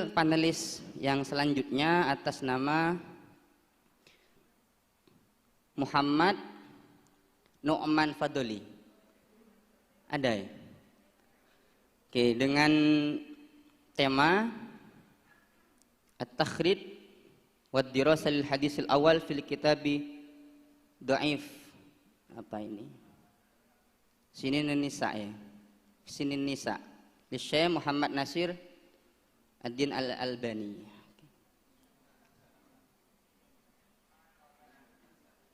panelis yang selanjutnya atas nama Muhammad Nu'man Fadoli. Ada ya? Oke, dengan tema At-Takhrid wa Dirasah lil Hadis al-Awwal fil Kitabi Dhaif. Apa ini? Sinin Nisa ya. Sinin Nisa. Li Syekh Muhammad Nasir Ad-Din Al-Albani.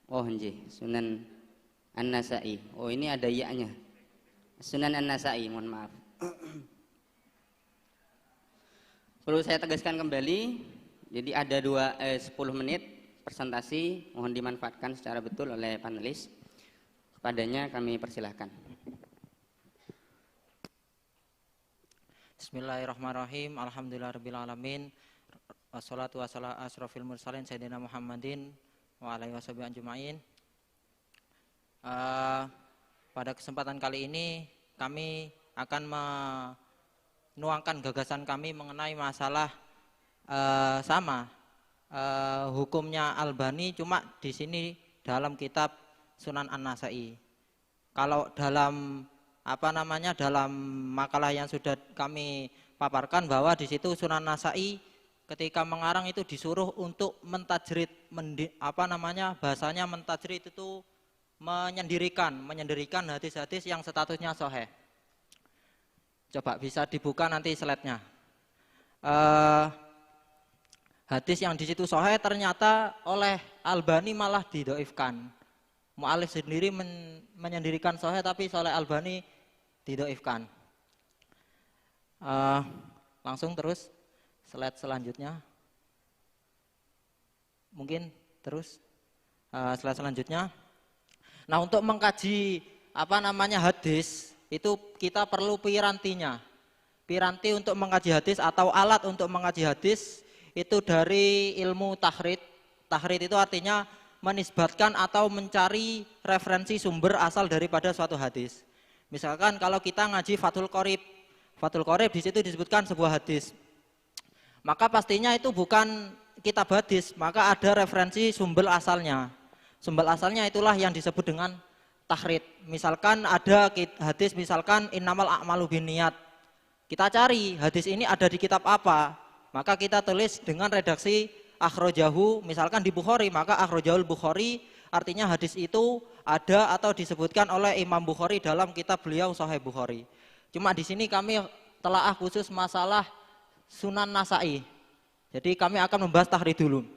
Oh nggih, Sunan An-Nasa'i. Oh ini ada ya-nya. Sunan An-Nasa'i, mohon maaf. Perlu saya tegaskan kembali, jadi ada 10 menit presentasi, mohon dimanfaatkan secara betul oleh panelis. Kepadanya kami persilahkan. Bismillahirrahmanirrahim. Alhamdulillahirrabbilalamin. Wassalatu wassalamu ala asrofil mursalin Sayyidina Muhammadin wa alaihi washabihi ajma'in. Pada kesempatan kali ini kami akan menuangkan gagasan kami mengenai masalah hukumnya Albani, cuma di sini dalam kitab Sunan An-Nasa'i. Kalau dalam dalam makalah yang sudah kami paparkan bahwa di situ Sunan Nasa'i ketika mengarang itu disuruh untuk mentajrid, bahasanya mentajrid itu menyendirikan hadis-hadis yang statusnya sahih. Coba bisa dibuka nanti slide-nya. Hadis yang di situ sahih ternyata oleh Albani malah didhaifkan. Mu'alif sendiri menyendirikan sahih tapi oleh Albani didhaifkan. Langsung terus slide selanjutnya. Mungkin terus slide selanjutnya. Nah, untuk mengkaji hadis itu kita perlu pirantinya. Piranti untuk mengkaji hadis atau alat untuk mengkaji hadis itu dari ilmu tahrid. Tahrid itu artinya menisbatkan atau mencari referensi sumber asal daripada suatu hadis. Misalkan kalau kita ngaji Fathul Qorib di situ disebutkan sebuah hadis. Maka pastinya itu bukan kitab hadis, maka ada referensi sumber asalnya. Sumber asalnya itulah yang disebut dengan tahrid. Misalkan ada hadis misalkan innamal a'malu binniyat. Kita cari hadis ini ada di kitab apa? Maka kita tulis dengan redaksi akhrajahu, misalkan di Bukhari, maka akhrajahul Bukhari artinya hadis itu ada atau disebutkan oleh Imam Bukhari dalam kitab beliau Sahih Bukhari. Cuma di sini kami telaah khusus masalah Sunan Nasa'i. Jadi kami akan membahas tahrid dulu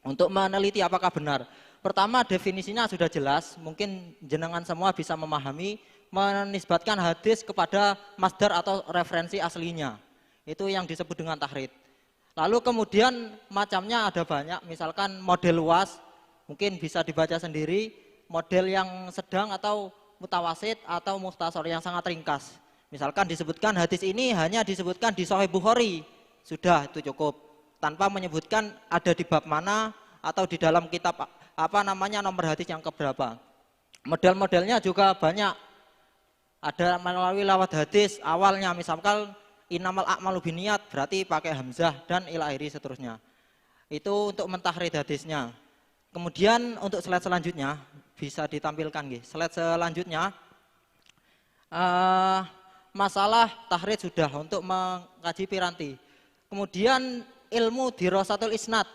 untuk meneliti apakah benar. Pertama, definisinya sudah jelas, mungkin jenengan semua bisa memahami, menisbatkan hadis kepada masdar atau referensi aslinya. Itu yang disebut dengan tahrid. Lalu kemudian macamnya ada banyak, misalkan model luas, mungkin bisa dibaca sendiri, model yang sedang atau mutawasid atau mukhtasar yang sangat ringkas. Misalkan disebutkan hadis ini hanya disebutkan di Sahih Bukhari, sudah itu cukup. Tanpa menyebutkan ada di bab mana atau di dalam kitab nomor hadis yang keberapa. Model-modelnya juga banyak. Ada melalui lawat hadis awalnya, misalkan innamal a'malu binniyat berarti pakai hamzah dan ila akhiri seterusnya. Itu untuk mentahrid hadisnya. Kemudian untuk slide selanjutnya bisa ditampilkan nggih. Slide selanjutnya masalah tahrid sudah untuk mengkaji piranti. Kemudian ilmu dirasatul isnad,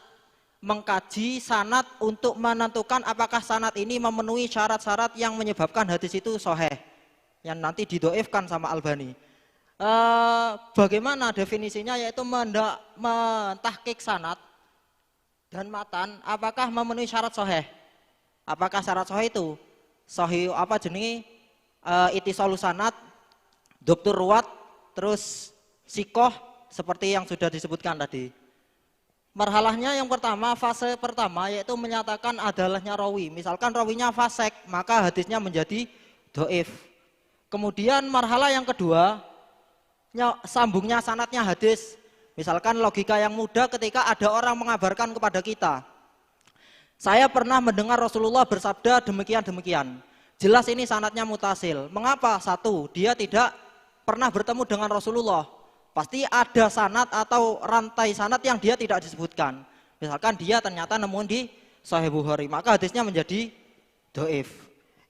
mengkaji sanad untuk menentukan apakah sanad ini memenuhi syarat-syarat yang menyebabkan hadis itu sahih yang nanti didhaifkan sama Albani. Bagaimana definisinya, yaitu mentahqiq sanad dan matan apakah memenuhi syarat sahih. Apakah syarat sahih itu sahih ittisalus sanad, dhabtur ruwat, terus sikoh seperti yang sudah disebutkan tadi. Marhalahnya yang pertama, fase pertama yaitu menyatakan adalahnya rawi. Misalkan rawinya fasek, maka hadisnya menjadi dhaif. Kemudian marhalah yang kedua, sambungnya sanadnya hadis. Misalkan logika yang mudah ketika ada orang mengabarkan kepada kita, saya pernah mendengar Rasulullah bersabda demikian-demikian. Jelas ini sanadnya mutasil. Mengapa? Satu, dia tidak pernah bertemu dengan Rasulullah. pasti ada sanad atau rantai sanad yang dia tidak disebutkan. Misalkan dia ternyata nemuin di Sahih Bukhari, maka hadisnya menjadi dhaif.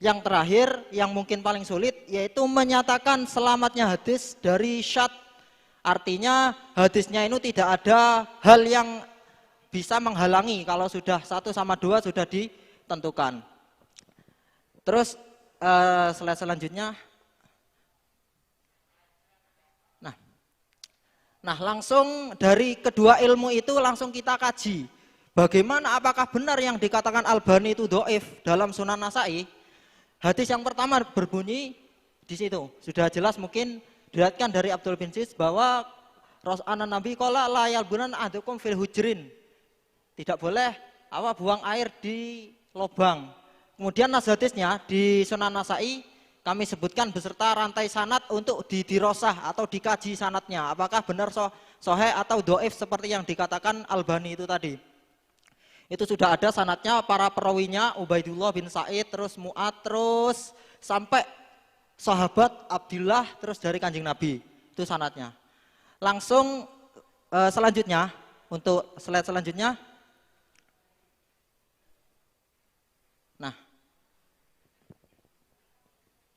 Yang terakhir, yang mungkin paling sulit, yaitu menyatakan selamatnya hadis dari syadz. Artinya hadisnya itu tidak ada hal yang bisa menghalangi kalau sudah 1 sama 2 sudah ditentukan. Terus slide selanjutnya. Nah, langsung dari kedua ilmu itu langsung kita kaji. Bagaimana, apakah benar yang dikatakan Albani itu dhaif dalam Sunan Nasa'i? Hadis yang pertama berbunyi di situ. Sudah jelas mungkin diriwayatkan dari Abdul bin Sis bahwa Rasulullah Nabi qala la yalbunan ahadukum fil hujrin. Tidak boleh buang air di lubang. Kemudian nas hadisnya di Sunan Nasa'i kami sebutkan beserta rantai sanad untuk didirosah atau dikaji sanadnya. Apakah benar sahih atau dhaif seperti yang dikatakan Albani itu tadi. Itu sudah ada sanadnya, para perawinya Ubaidullah bin Sa'id, terus Mu'ad, terus sampai sahabat Abdullah, terus dari Kanjeng Nabi. Itu sanadnya. Langsung selanjutnya, untuk slide selanjutnya.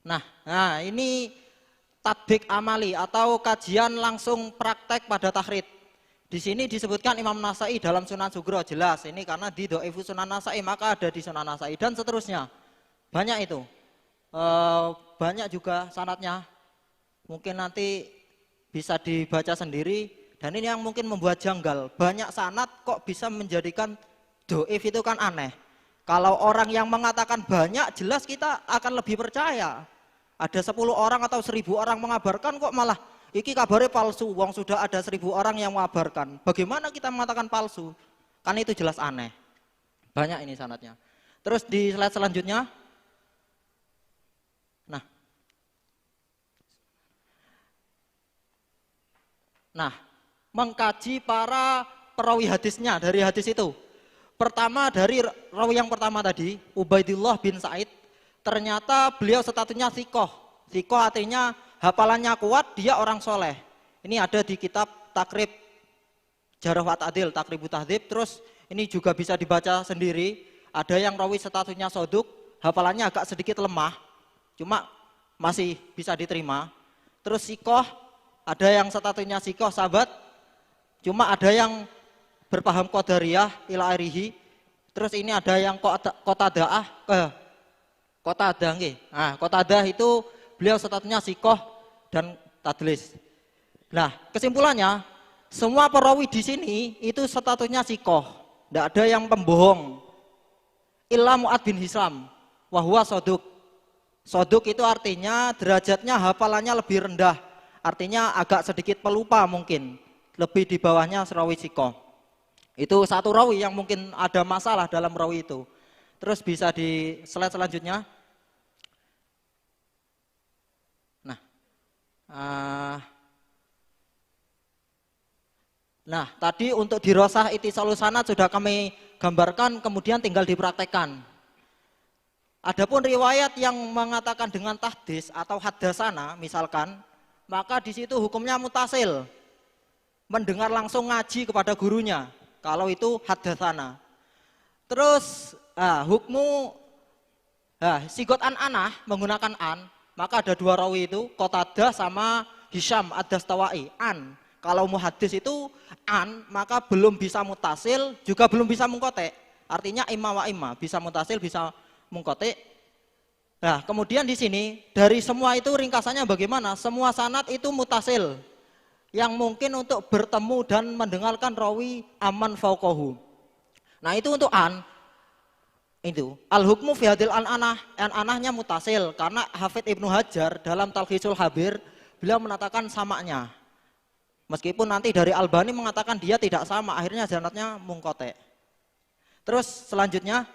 Nah, ini tatbik amali atau kajian langsung praktek pada tahrid. Di sini disebutkan Imam Nasa'i dalam Sunan Sugro, jelas ini karena di Dhaifu Sunan Nasa'i maka ada di Sunan Nasa'i dan seterusnya. Banyak itu. Banyak juga sanadnya. Mungkin nanti bisa dibaca sendiri dan ini yang mungkin membuat janggal. Banyak sanad kok bisa menjadikan dhaif, itu kan aneh. Kalau orang yang mengatakan banyak, jelas kita akan lebih percaya. Ada 10 orang atau 1000 orang mengabarkan kok malah iki kabarnya palsu, wong sudah ada 1000 orang yang mengabarkan. Bagaimana kita mengatakan palsu? Kan itu jelas aneh. Banyak ini sanadnya. Terus di slide selanjutnya. Nah, mengkaji para perawi hadisnya dari hadis itu. Pertama dari rawi yang pertama tadi, Ubaidillah bin Sa'id, ternyata beliau statusnya thiqah. Thiqah artinya hafalannya kuat, dia orang soleh. Ini ada di kitab Takrib Jarh wa Ta'dil, Takribut Tahdzib. Terus ini juga bisa dibaca sendiri. Ada yang rawi statusnya soduk, hafalannya agak sedikit lemah, cuma masih bisa diterima. Terus sikoh, ada yang statusnya sikoh sahabat, cuma ada yang berpaham qadariyah ila airihi. Terus ini ada yang qatadah nggih. Nah, qatadah itu beliau statusnya sikoh dan tadlis. Nah, kesimpulannya semua perawi di sini itu statusnya sikoh, tidak ada yang pembohong. Illa Mu'ad bin Hisam, wahwa soduk. Soduk itu artinya derajatnya hafalannya lebih rendah, artinya agak sedikit pelupa mungkin, lebih di bawahnya rawi sikoh. Itu satu rawi yang mungkin ada masalah dalam rawi itu. Terus bisa di slide selanjutnya. Nah, tadi untuk dirosah ittisalus sanad sudah kami gambarkan, kemudian tinggal dipraktekkan. Adapun riwayat yang mengatakan dengan tahdis atau haddasana misalkan, maka di situ hukumnya mutasil. Mendengar langsung ngaji kepada gurunya. Kalau itu haddasana. Terus hukmu sigot an-anah menggunakan an, maka ada dua rawi itu, Qatadah sama Hisham ad-Dastawai, an. Kalau muhaddis itu an, maka belum bisa mutasil, juga belum bisa mungkote. Artinya imma wa imma, bisa mutasil, bisa mungkote. Nah, kemudian di sini dari semua itu ringkasannya bagaimana? Semua sanad itu mutasil, yang mungkin untuk bertemu dan mendengarkan rawi aman fauqahu. Nah, itu untuk an. Itu al-hukmu fi hadil an-anahnya mutasil, karena Hafidz Ibnu Hajar dalam Talkhisul Habir beliau menatakan samanya. Meskipun nanti dari Albani mengatakan dia tidak sama, akhirnya sanadnya mungkote. Terus selanjutnya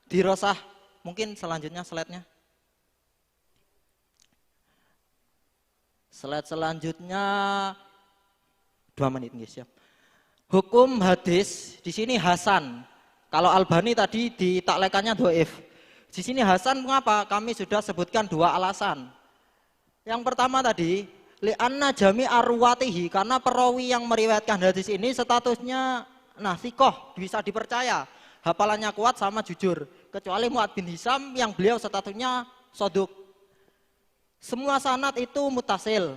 dirosah, mungkin selanjutnya slide-nya. Slide selanjutnya 2 menit nggih, siap. Hukum hadis di sini hasan. Kalau Albani tadi ditaklekannya dhaif. Di sini hasan mengapa? Kami sudah sebutkan 2 alasan. Yang pertama tadi, Li'anna jami arwatihi, karena perawi yang meriwayatkan hadis ini statusnya sikoh, bisa dipercaya, hafalannya kuat sama jujur, kecuali Mu'ad bin Hisam yang beliau statusnya soduk. Semua sanad itu mutasil.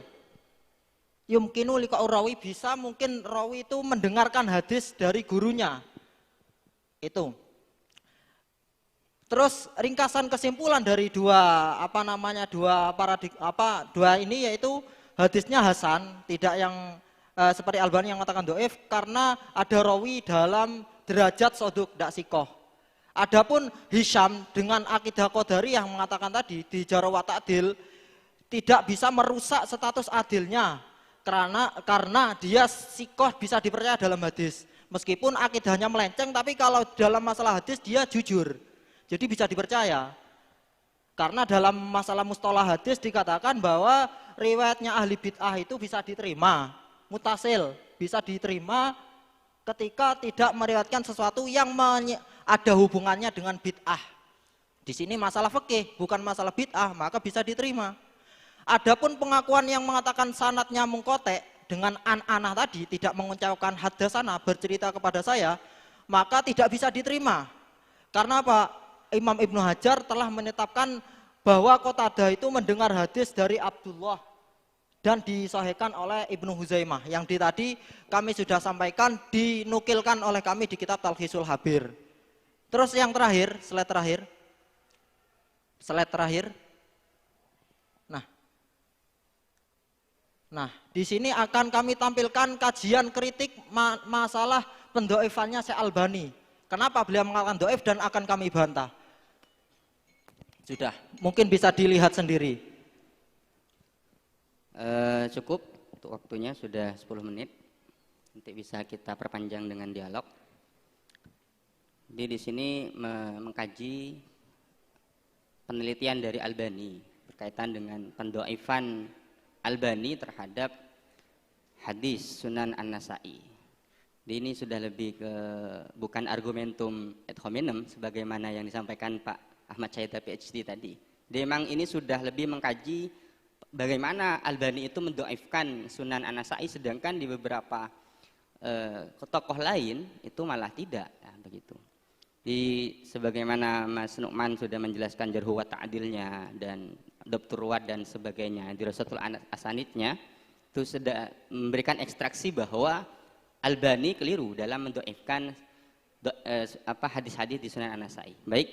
Yumkinu liqa'ur rawi, bisa mungkin rawi itu mendengarkan hadis dari gurunya. Itu. Terus ringkasan kesimpulan dari dua ini yaitu hadisnya hasan, tidak yang seperti Albani yang mengatakan doif, karena ada rawi dalam derajat soduk, tidak sikoh. Adapun Hisham dengan akidah Qadari yang mengatakan tadi di Jarh wa Ta'dil tidak bisa merusak status adilnya, karena dia sikoh, bisa dipercaya dalam hadis. Meskipun akidahnya melenceng, tapi kalau dalam masalah hadis dia jujur. Jadi bisa dipercaya. Karena dalam masalah mustalah hadis dikatakan bahwa riwayatnya ahli bid'ah itu bisa diterima, mutasil, bisa diterima ketika tidak meriwayatkan sesuatu yang ada hubungannya dengan bid'ah. Di sini masalah fikih, bukan masalah bid'ah, maka bisa diterima. Adapun pengakuan yang mengatakan sanadnya mungkotek dengan an-anah tadi, tidak mengucapkan hadasana, bercerita kepada saya, maka tidak bisa diterima. Karena apa? Imam Ibnu Hajar telah menetapkan bahwa Qatadah itu mendengar hadis dari Abdullah dan disahihkan oleh Ibnu Huzaimah, yang tadi kami sudah sampaikan, dinukilkan oleh kami di kitab Talkhisul Habir. Terus yang terakhir, slide terakhir. Nah, di sini akan kami tampilkan kajian kritik masalah pendoifannya Syekh Albani. Kenapa beliau mengatakan doif dan akan kami bantah. Sudah, mungkin bisa dilihat sendiri. Cukup untuk waktunya, sudah 10 menit. Nanti bisa kita perpanjang dengan dialog. Jadi di sini mengkaji penelitian dari Albani berkaitan dengan pendoifan Albani terhadap hadis Sunan An-Nasai. Ini sudah lebih ke bukan argumentum ad hominem sebagaimana yang disampaikan Pak Ahmad Syaita PhD tadi. Dia memang ini sudah lebih mengkaji bagaimana Albani itu mendoifkan Sunan An-Nasai, sedangkan di beberapa tokoh lain itu malah tidak, ya, begitu. Sebagaimana Mas Nu'man sudah menjelaskan Jarh wa Ta'dilnya dan Dhabtur Ruwat dan sebagainya, Dirasatul Asanidnya itu sudah memberikan ekstraksi bahwa Albani keliru dalam mendoifkan hadis-hadis di Sunan An-Nasai. Baik,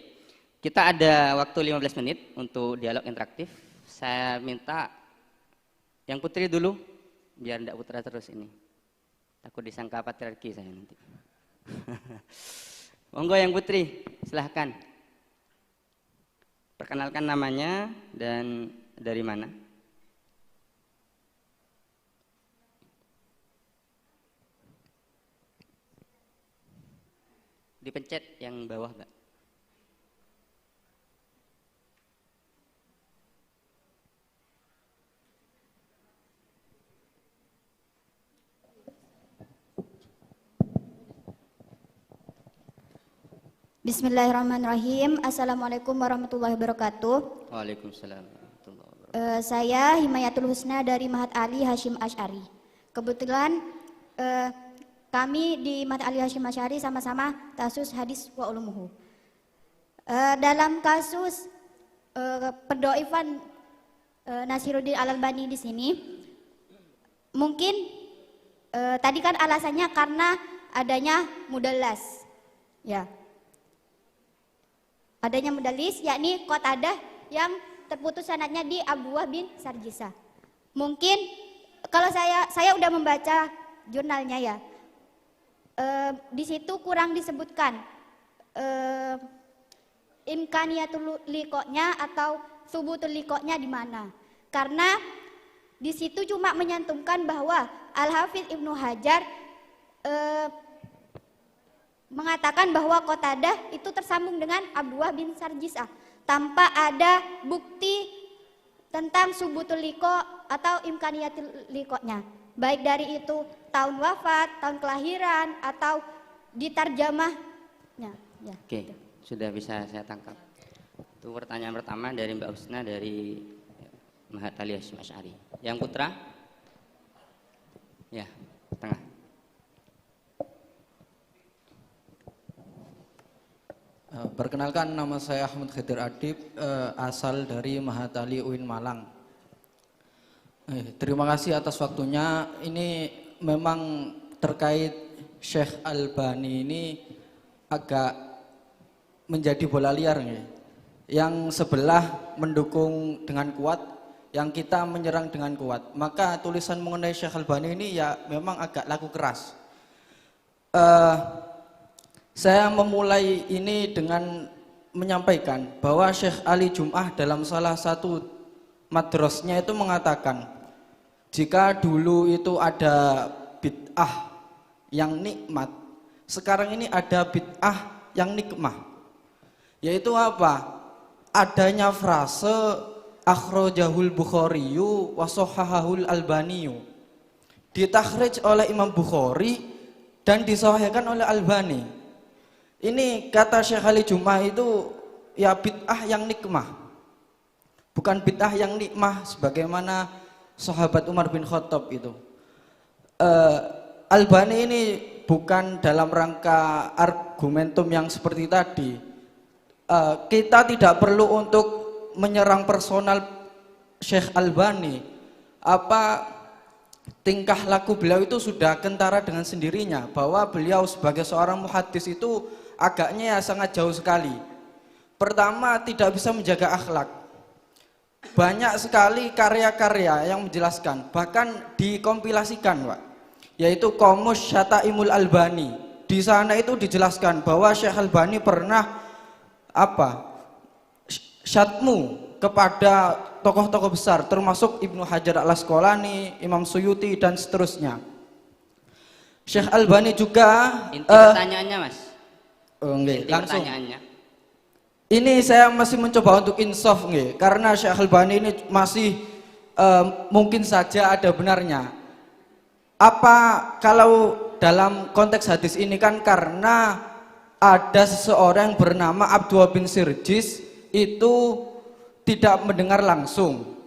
kita ada waktu 15 menit untuk dialog interaktif. Saya minta yang putri dulu, biar tidak putra terus ini. Takut disangka patriarki saya nanti. Monggo yang putri, silahkan. Perkenalkan namanya dan dari mana. Dipencet yang bawah, Mbak. Bismillahirrahmanirrahim. Assalamualaikum warahmatullahi wabarakatuh. Waalaikumsalam warahmatullahi wabarakatuh. Saya Himayatul Husna dari Ma'had Ali Hasyim Asy'ari. Kebetulan kami di Ma'had Ali Hasyim Asy'ari sama-sama tasus hadis wa ulumuhu. Dalam kasus pendoifan Nasiruddin Al-Albani di sini, mungkin tadi kan alasannya karena adanya mudallas, ya. Adanya mudallis, yakni Qatadah yang terputus sanadnya di Abdullah bin Sarjisah. Mungkin kalau saya udah membaca jurnalnya, ya, di situ kurang disebutkan imkaniyatul liqo'nya atau subutul liqo'nya di mana. Karena di situ cuma menyantumkan bahwa Al-Hafidz Ibnu Hajar mengatakan bahwa Qatadah itu tersambung dengan Abdullah bin Sarjisah tanpa ada bukti tentang subutul liqo atau imkaniyatul liqo'nya, baik dari itu tahun wafat, tahun kelahiran, atau ditarjamahnya, ya. Oke, sudah bisa saya tangkap. Itu pertanyaan pertama dari Mbak Husna dari Ma'had Ali Hasyim Asy'ari. Yang putra, Ya, tengah. Perkenalkan, nama saya Ahmad Khidir Adib, asal dari Mahatali UIN Malang. Terima kasih atas waktunya. Ini memang terkait Syekh Albani ini agak menjadi bola liar nih. Yang sebelah mendukung dengan kuat, yang kita menyerang dengan kuat. Maka tulisan mengenai Syekh Albani ini ya memang agak laku keras. Saya memulai ini dengan menyampaikan bahwa Syekh Ali Jum'ah dalam salah satu madrasnya itu mengatakan, jika dulu itu ada bid'ah yang nikmat, sekarang ini ada bid'ah yang nikmah. Yaitu apa? Adanya frase akhrajahul Bukhariyu wa shahhahul Albaniyu, ditakhrij oleh Imam Bukhari dan disahihkan oleh Albani. Ini kata Syekh Ali Jum'ah itu ya bid'ah yang nikmah, bukan bid'ah yang nikmah sebagaimana sahabat Umar bin Khattab itu. Albani ini bukan dalam rangka argumentum yang seperti tadi. Kita tidak perlu untuk menyerang personal Syekh Albani. Tingkah laku beliau itu sudah kentara dengan sendirinya, bahwa beliau sebagai seorang muhaddis itu agaknya ya sangat jauh sekali. Pertama, tidak bisa menjaga akhlak. Banyak sekali karya-karya yang menjelaskan, bahkan dikompilasikan, Pak, yaitu Qomus Syataimul Albani. Di sana itu dijelaskan bahwa Syekh Albani pernah syatmu kepada tokoh-tokoh besar, termasuk Ibnu Hajar Al-Asqalani, Imam Suyuti, dan seterusnya. Syekh Albani juga Inti pertanyaannya, Mas. Inti langsung. Pertanyaannya. Ini saya masih mencoba untuk insaf nggih, karena Syekh Albani ini masih mungkin saja ada benarnya. Kalau dalam konteks hadis ini kan karena ada seseorang yang bernama Abdullah bin Sirjis itu tidak mendengar langsung.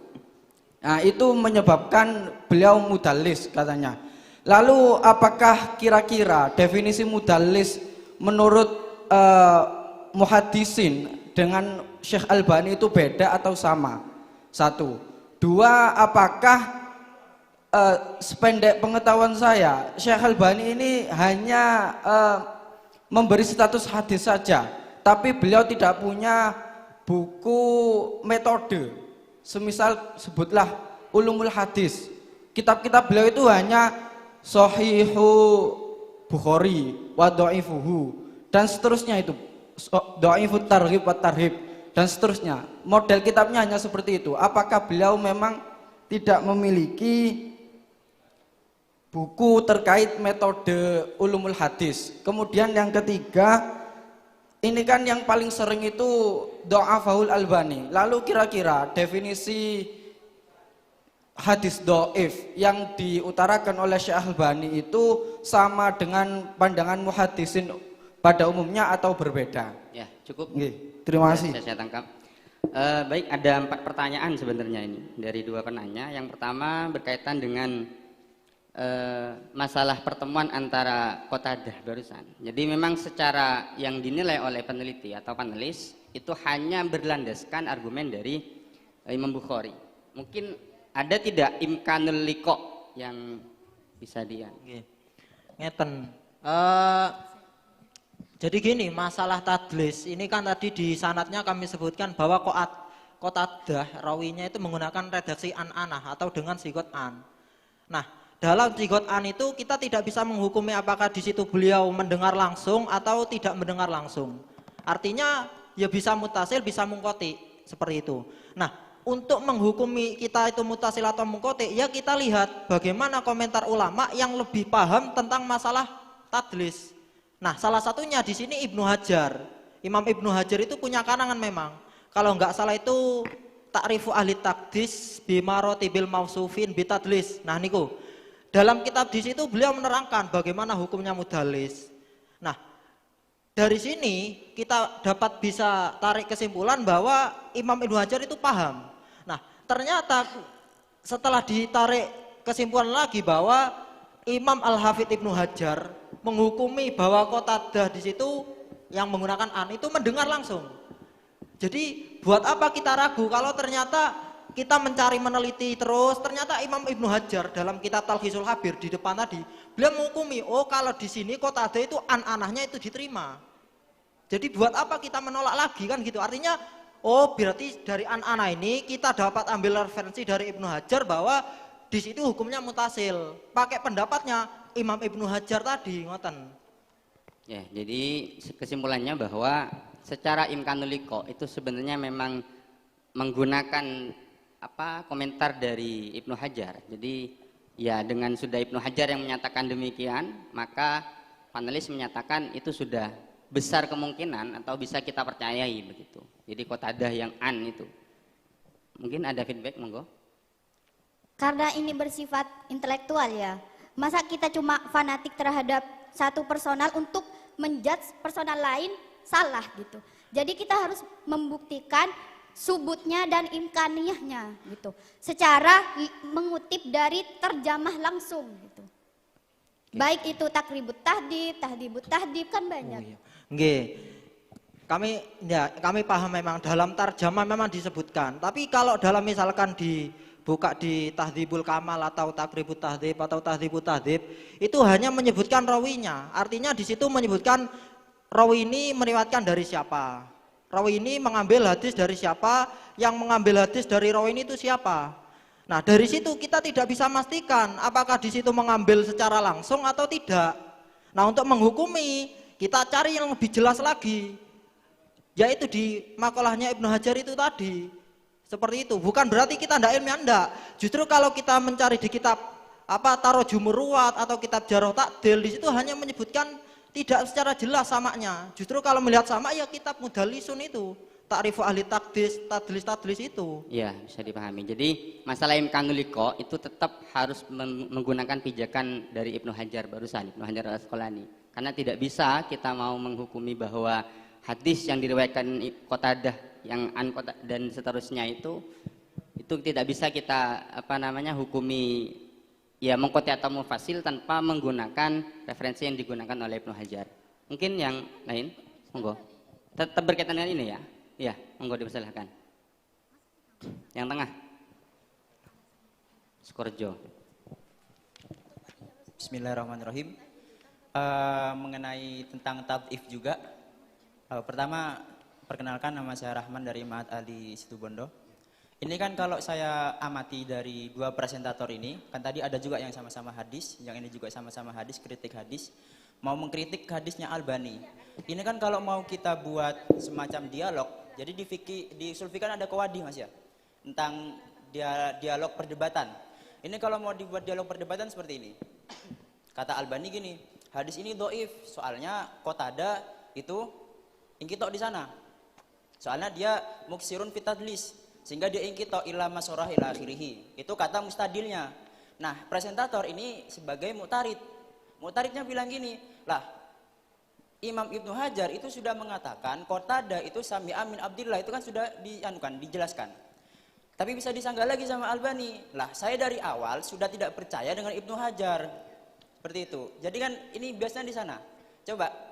Nah, itu menyebabkan beliau mudallis katanya. Lalu apakah kira-kira definisi mudallis menurut muhaddisin dengan Syekh Albani itu beda atau sama? Satu. Dua, apakah sependek pengetahuan saya, Syekh Albani ini hanya memberi status hadis saja, tapi beliau tidak punya buku metode, semisal sebutlah ulumul hadis. Kitab-kitab beliau itu hanya Shahihu Bukhari wa dha'ifuhu dan seterusnya, itu Dhaifut Targhib wa Tarhib dan seterusnya. Model kitabnya hanya seperti itu. Apakah beliau memang tidak memiliki buku terkait metode ulumul hadis? Kemudian yang ketiga, ini kan yang paling sering itu Dha'afahul Albani. Lalu kira-kira definisi hadis dhaif yang diutarakan oleh Syekh Albani itu sama dengan pandangan muhaddisin pada umumnya atau berbeda? Ya, cukup. Nggih, terima kasih. Saya tangkap. Baik, ada 4 pertanyaan sebenarnya ini dari 2 penanya. Yang pertama berkaitan dengan masalah pertemuan antara Qatadah barusan. Jadi memang secara yang dinilai oleh peneliti atau panelis itu hanya berlandaskan argumen dari Imam Bukhari. Mungkin ada tidak imkanul liqa yang bisa dia? Ngeten. Jadi gini, masalah tadlis ini kan tadi di sanadnya kami sebutkan bahwa Qatadah rawinya itu menggunakan redaksi an-anah atau dengan sigot an. Nah, dalam sigot an itu kita tidak bisa menghukumi apakah di situ beliau mendengar langsung atau tidak mendengar langsung. Artinya ya bisa mutasil, bisa mungkoti, seperti itu. Nah, untuk menghukumi kita itu mutasil atau mungkoti, ya kita lihat bagaimana komentar ulama yang lebih paham tentang masalah tadlis. Nah, salah satunya di sini Ibnu Hajar. Imam Ibnu Hajar itu punya karangan memang. Kalau nggak salah itu Ta'rifu Ahli Taqdis Bimarotibil Mausufin Bitadlis. Nah, niku. Dalam kitab di situ beliau menerangkan bagaimana hukumnya mudallis. Nah, dari sini kita dapat bisa tarik kesimpulan bahwa Imam Ibnu Hajar itu paham. Nah, ternyata setelah ditarik kesimpulan lagi bahwa Imam Al-Hafidz Ibnu Hajar menghukumi bahwa Qatadah di situ yang menggunakan an itu mendengar langsung. Jadi buat apa kita ragu kalau ternyata kita mencari meneliti terus, ternyata Imam Ibnu Hajar dalam kitab Talkhisul Habir di depan tadi, beliau menghukumi, oh kalau di sini Qatadah itu an-anahnya itu diterima. Jadi buat apa kita menolak lagi kan gitu. Artinya oh berarti dari an-anah ini kita dapat ambil referensi dari Ibnu Hajar bahwa di situ hukumnya mutasil. Pakai pendapatnya Imam Ibnu Hajar tadi, ngoten. Ya, jadi kesimpulannya bahwa secara imkanul liqa itu sebenarnya memang menggunakan komentar dari Ibnu Hajar. Jadi ya dengan sudah Ibnu Hajar yang menyatakan demikian, maka panelis menyatakan itu sudah besar kemungkinan atau bisa kita percayai begitu. Jadi Qatadah yang an itu. Mungkin ada feedback, monggo. Karena ini bersifat intelektual ya. Masa kita cuma fanatik terhadap satu personal untuk menjudge personal lain salah gitu. Jadi kita harus membuktikan subutnya dan imkaniyahnya gitu. Secara mengutip dari terjemah langsung gitu. Baik itu takribut tahdib, tahdibut tahdib kan banyak. Oh, iya. Nggih. Kami paham memang dalam tarjamah memang disebutkan. Tapi kalau dalam misalkan dibuka di Tahdhibul Kamal atau Takribut Tahdhib atau Tahdhibut Tahdhib itu hanya menyebutkan rawinya. Artinya di situ menyebutkan rawi ini meriwayatkan dari siapa. Rawi ini mengambil hadis dari siapa, yang mengambil hadis dari rawi ini itu siapa. Nah, dari situ kita tidak bisa memastikan apakah di situ mengambil secara langsung atau tidak. Nah, untuk menghukumi kita cari yang lebih jelas lagi. Yaitu di makalahnya Ibnu Hajar itu tadi. Seperti itu, bukan berarti kita tidak ilmiah, enggak. Justru kalau kita mencari di kitab Tarojumur Ruwat atau kitab Jarh Ta'dil, di situ hanya menyebutkan tidak secara jelas samaknya. Justru kalau melihat sama ya kitab Mudallisun itu, Ta'rifu Ahli Tadlis itu. Ya, bisa dipahami. Jadi masalah imkanul liqa itu tetap harus menggunakan pijakan dari Ibnu Hajar barusan, Ibnu Hajar Al-Asqalani. Karena tidak bisa kita mau menghukumi bahwa hadis yang diriwayatkan Qatadah yang an dan seterusnya itu tidak bisa kita hukumi ya mengkoti atau mufasil tanpa menggunakan referensi yang digunakan oleh Ibnu Hajar. Mungkin yang lain, monggo. Tetap berkaitan dengan ini ya. Ya, monggo dipersilahkan. Yang tengah. Skorjo. Bismillahirrahmanirrahim. Mengenai tentang tad'if juga. Pertama, perkenalkan nama saya Rahman dari Ma'had Ali Situbondo. Ini kan kalau saya amati dari dua presentator ini, kan tadi ada juga yang sama-sama hadis, yang ini juga sama-sama hadis, kritik hadis, mau mengkritik hadisnya Albani. Ini kan kalau mau kita buat semacam dialog, jadi di Sulfikan ada kawadi mas ya, tentang dialog perdebatan. Ini kalau mau dibuat dialog perdebatan seperti ini, kata Albani gini, hadis ini dhaif, soalnya Qatadah itu ingkitok di sana. Soalnya dia muksirun fitadlis, sehingga dia ingkitok ila masorah ila akhirih. Itu kata mustadilnya. Nah, presentator ini sebagai mu'tarid. Mu'taridnya bilang gini, lah Imam Ibnu Hajar itu sudah mengatakan Qatadah itu sami'a min Abdillah, itu kan sudah dijelaskan. Tapi bisa disanggah lagi sama Albani. Lah, saya dari awal sudah tidak percaya dengan Ibnu Hajar. Seperti itu. Jadi kan ini biasanya di sana. Coba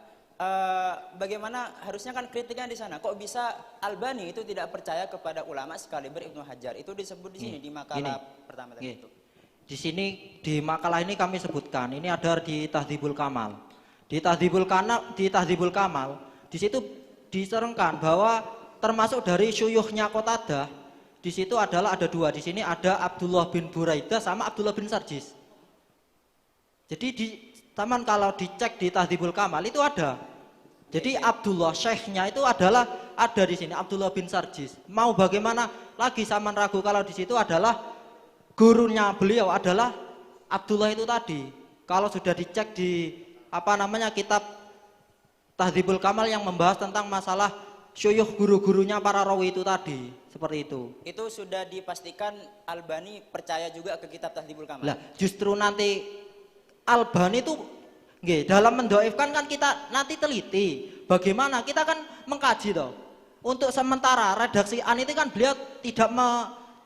bagaimana harusnya kan kritiknya di sana. Kok bisa Albani itu tidak percaya kepada ulama sekaliber Ibnu Hajar? Itu disebut di sini di makalah pertama tadi itu. Di sini di makalah ini kami sebutkan, ini ada di Tahdhibul Kamal. Di Tahdhibul Kamal, di situ diserengkan bahwa termasuk dari syuyukhnya Qatadah, di situ adalah ada dua. Di sini ada Abdullah bin Buraidah sama Abdullah bin Sarjis. Jadi di taman kalau dicek di Tahdhibul Kamal itu ada. Jadi Abdullah syekhnya itu adalah ada di sini Abdullah bin Sarjis. Mau bagaimana lagi sama ragu kalau di situ adalah gurunya beliau adalah Abdullah itu tadi. Kalau sudah dicek di kitab Tahdhibul Kamal yang membahas tentang masalah syuyukh guru-gurunya para rawi itu tadi, seperti itu. Itu sudah dipastikan Albani percaya juga ke kitab Tahdhibul Kamal. Lah, justru nanti Albani itu dalam mendoifkan kan kita nanti teliti bagaimana kita kan mengkaji toh. Untuk sementara redaksi an itu kan beliau tidak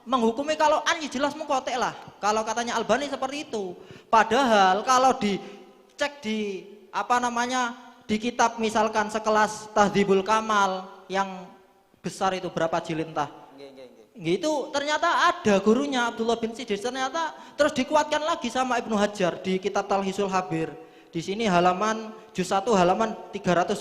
menghukumi kalau an ya jelas mengkotek lah. Kalau katanya Albani seperti itu. Padahal kalau dicek di apa namanya di kitab misalkan sekelas Tahdhibul Kamal yang besar itu berapa jilid entah. Gitu ternyata ada gurunya Abdullah bin Sidis, ternyata terus dikuatkan lagi sama Ibnu Hajar di kitab Talhisul Habir. Di sini halaman juz 1 halaman 310.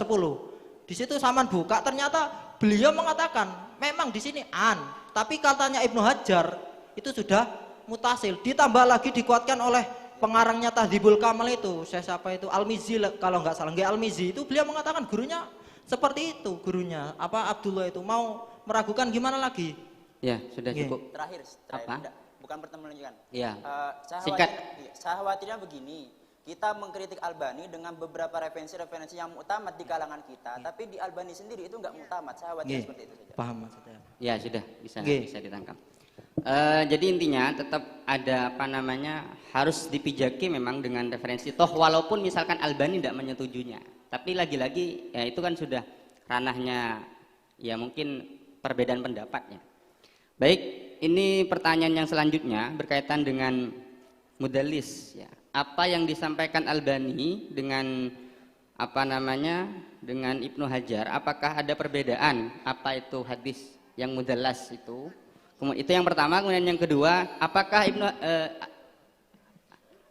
Di situ Saman buka, ternyata beliau mengatakan memang di sini an, tapi katanya Ibnu Hajar itu sudah mutasil. Ditambah lagi dikuatkan oleh pengarangnya Tahdhibul Kamal itu, saya siapa itu Al-Mizzi kalau nggak salah, nggak Al-Mizzi itu beliau mengatakan gurunya seperti itu, gurunya apa Abdullah itu mau meragukan gimana lagi? Ya, sudah Oke. cukup. Terakhir, Apa? enggak, bukan pertemuan lanjutan. Iya. Saya Singkat. saya khawatirnya begini, kita mengkritik Albani dengan beberapa referensi-referensi yang muktamad di kalangan kita, tapi di Albani sendiri itu enggak muktamad. Saya khawatir seperti itu saja. Paham maksudnya. Ya, sudah bisa Oke. bisa ditangkap. Jadi intinya tetap ada apa namanya harus dipijaki memang dengan referensi toh walaupun misalkan Albani tidak menyetujuinya. Tapi lagi-lagi ya itu kan sudah ranahnya ya mungkin perbedaan pendapatnya. Baik, ini pertanyaan yang selanjutnya berkaitan dengan mudallis ya. Apa yang disampaikan Albani dengan apa namanya dengan Ibnu Hajar, apakah ada perbedaan apa itu hadis yang mudallas itu? Itu yang pertama, kemudian yang kedua, apakah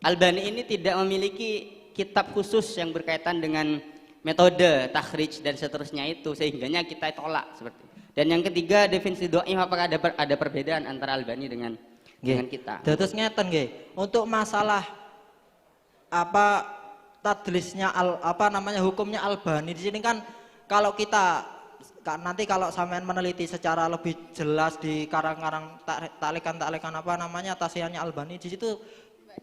Albani ini tidak memiliki kitab khusus yang berkaitan dengan metode takhrij dan seterusnya itu sehingganya kita tolak seperti itu. Dan yang ketiga, definisi dhaif apakah ada perbedaan antara Albani dengan kita? Terus ngeten nggih. Untuk masalah apa tadlisnya apa namanya hukumnya Albani di sini kan kalau kita nanti kalau sampean meneliti secara lebih jelas di karang-karang taklikan apa namanya tasihahnya Albani di situ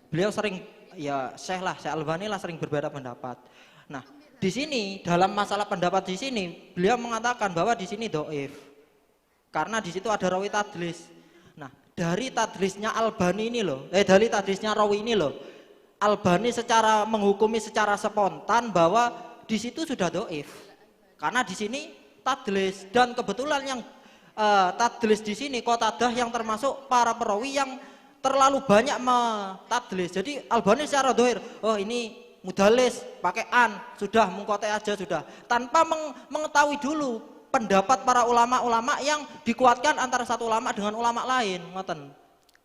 beliau sering ya Syekh Albani lah sering berbeda pendapat. Nah, di sini dalam masalah pendapat di sini beliau mengatakan bahwa di sini dhaif. Karena di situ ada rawi tadlis. Nah, dari tadlisnya Albani ini loh, dari tadlisnya rawi ini loh, Albani secara menghukumi secara spontan bahwa di situ sudah dhaif. Karena di sini tadlis dan kebetulan yang tadlis di sini Qatadah yang termasuk para perawi yang terlalu banyak tadlis. Jadi Albani secara dhahir, oh ini mudallis pakai an, sudah mengkote aja sudah, tanpa mengetahui dulu pendapat para ulama-ulama yang dikuatkan antara satu ulama dengan ulama lain, ngoten.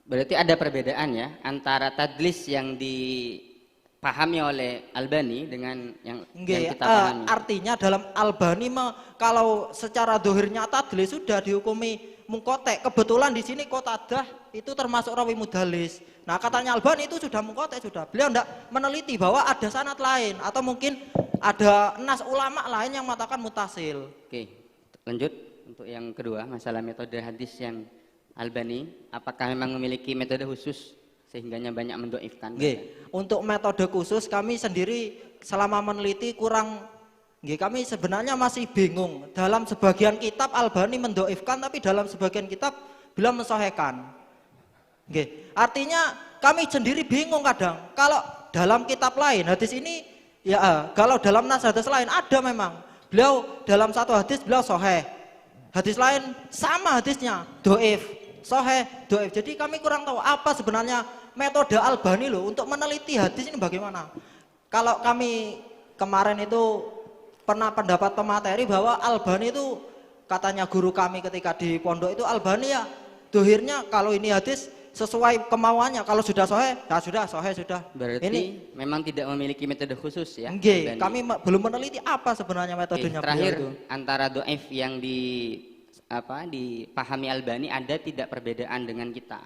Berarti ada perbedaan ya antara tadlis yang dipahami oleh Albani dengan yang kita pahami. Artinya dalam Albani kalau secara dohirnya tadlis sudah dihukumi mungkotek. Kebetulan di sini Qatadah itu termasuk rawi mudallis. Nah katanya Albani itu sudah mungkotek sudah. Beliau tidak meneliti bahwa ada sanad lain atau mungkin ada nas ulama lain yang mengatakan mutasil. Oke, lanjut untuk yang kedua masalah metode hadis yang Albani, apakah memang memiliki metode khusus sehingganya banyak mendoifkan? Untuk metode khusus kami sendiri selama meneliti kami sebenarnya masih bingung. Dalam sebagian kitab Albani mendoifkan, tapi dalam sebagian kitab beliau mensohekan. Artinya kami sendiri bingung kadang. Kalau dalam kitab lain hadis ini ya kalau dalam nas hadis lain ada memang. Beliau dalam satu hadis beliau soheh. Hadis lain sama hadisnya doif. Soheh, doif. Jadi kami kurang tahu apa sebenarnya metode Albani loh untuk meneliti hadis ini bagaimana. Kalau kami kemarin itu pernah pendapat pemateri bahwa Albani itu katanya guru kami ketika di pondok itu Albani ya dohirnya kalau ini hadis sesuai kemauannya, kalau sudah soheh, ya sudah soheh sudah. Berarti ini memang tidak memiliki metode khusus ya? Kami belum meneliti apa sebenarnya metodenya. Terakhir itu. Antara doif yang dipahami Albani ada tidak perbedaan dengan kita?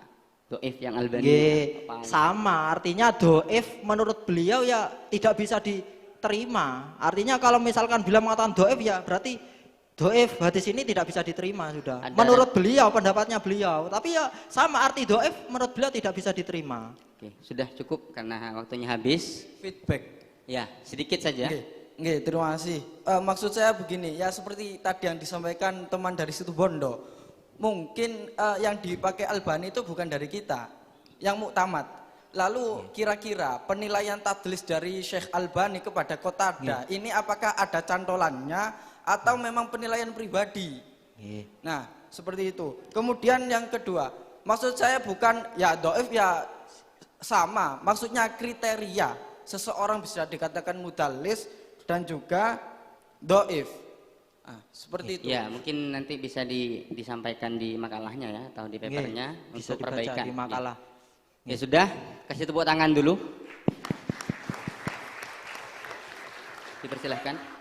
Doif yang Albani sama, artinya doif menurut beliau ya tidak bisa diterima. Artinya kalau misalkan beliau mengatakan doif ya berarti doif hadis ini tidak bisa diterima sudah. Menurut beliau, pendapatnya beliau. Tapi ya sama arti doif menurut beliau tidak bisa diterima. Oke, sudah cukup karena waktunya habis. Feedback. Ya, sedikit saja. Oke, terima kasih. Maksud saya begini, ya seperti tadi yang disampaikan teman dari Situbondo. Mungkin yang dipakai Albani itu bukan dari kita, yang muktamad. Lalu kira-kira penilaian tadlis dari Syekh Albani kepada Qatadah ini apakah ada cantolannya atau memang penilaian pribadi? Nah, seperti itu. Kemudian yang kedua, Maksud saya bukan ya doif ya sama, maksudnya kriteria seseorang bisa dikatakan mudallis dan juga doif. Seperti itu. Ya, mungkin nanti bisa disampaikan di makalahnya ya atau di papernya bisa untuk dibaca perbaikan. di makalah. Ya sudah, kasih tepuk tangan dulu. Dipersilahkan.